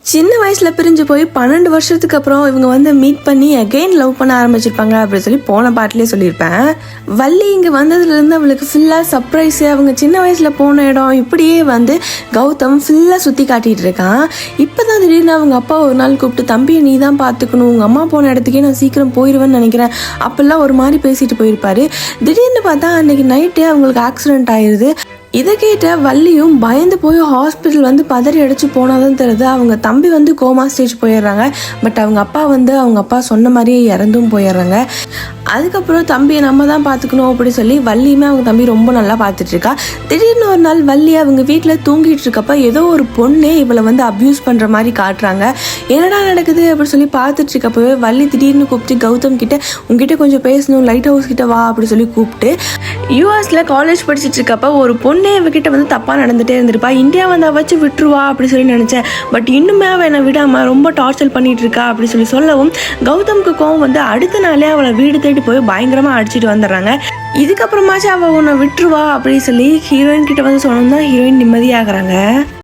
சின்ன வயசில் பிரிஞ்சு போய் 12 வருஷத்துக்கு அப்புறம் இவங்க வந்து மீட் பண்ணி அகெயின் லவ் பண்ண ஆரம்பிச்சிருப்பாங்க அப்படின்னு சொல்லி போன பாட்டிலே சொல்லியிருப்பேன். வள்ளி இங்கே வந்ததுலேருந்து அவளுக்கு ஃபுல்லாக சர்ப்ரைஸு. அவங்க சின்ன வயசில் போன இடம் இப்படியே வந்து கௌதம் ஃபுல்லாக சுற்றி காட்டிகிட்டு இருக்கான். இப்போ தான் திடீர்னு அவங்க அப்பா ஒரு நாள் கூப்பிட்டு, தம்பியை நீ தான் பார்த்துக்கணும், உங்கள் அம்மா போன இடத்துக்கே நான் சீக்கிரம் போயிடுவேன்னு நினைக்கிறேன் அப்பெல்லாம் ஒரு மாதிரி பேசிட்டு போயிருப்பாரு. திடீர்னு பார்த்தா அன்றைக்கி நைட்டே அவங்களுக்கு ஆக்சிடென்ட் ஆயிடுது. இதை கேட்ட வள்ளியும் பயந்து போய் ஹாஸ்பிட்டல் வந்து பதறி அடிச்சு போனாதான் தெரியுது அவங்க தம்பி வந்து கோமா ஸ்டேஜ் போயிடுறாங்க. பட் அவங்க அப்பா சொன்ன மாதிரியே இறந்தும் போயிடுறாங்க. அதுக்கப்புறம் தம்பியை நம்ம தான் பார்த்துக்கணும் அப்படி சொல்லி வள்ளியுமே அவங்க தம்பி ரொம்ப நல்லா பார்த்துட்டு இருக்கா. திடீர்னு ஒரு நாள் வள்ளி அவங்க வீட்டில் தூங்கிட்டு இருக்கப்ப ஏதோ ஒரு பொண்ணே இவளை வந்து அப்யூஸ் பண்ணுற மாதிரி காட்டுறாங்க. என்னடா நடக்குது அப்படின்னு சொல்லி பார்த்துட்டு இருக்கப்பவே வள்ளி திடீர்னு கூப்பிட்டு கௌதம் கிட்ட, உங்ககிட்ட கொஞ்சம் பேசணும், லைட் ஹவுஸ் கிட்ட வா அப்படி சொல்லி கூப்பிட்டு, யூஎஸ்ல காலேஜ் படிச்சுட்டு இருக்கப்ப ஒரு பொண்ணே இவகிட்ட வந்து தப்பாக நடந்துகிட்டே இருந்திருப்பா. இந்தியா வந்து வச்சு விட்டுருவா அப்படி சொல்லி நினச்சேன். பட் இன்னுமே அவள் என்னை விடாமல் ரொம்ப டார்ச்சர் பண்ணிட்டு இருக்கா அப்படி சொல்லவும் கௌதம்க்கு கோவம் வந்து அடுத்த நாளே அவளை வீடு தேடி போய் பயங்கரமாக அடிச்சுட்டு வந்துடுறாங்க. இதுக்கப்புறமாச்சும் அவள் உன்னை விட்டுருவா அப்படி சொல்லி ஹீரோயின் கிட்ட வந்து சொன்னோம்னா ஹீரோயின் நிம்மதியாகிறாங்க.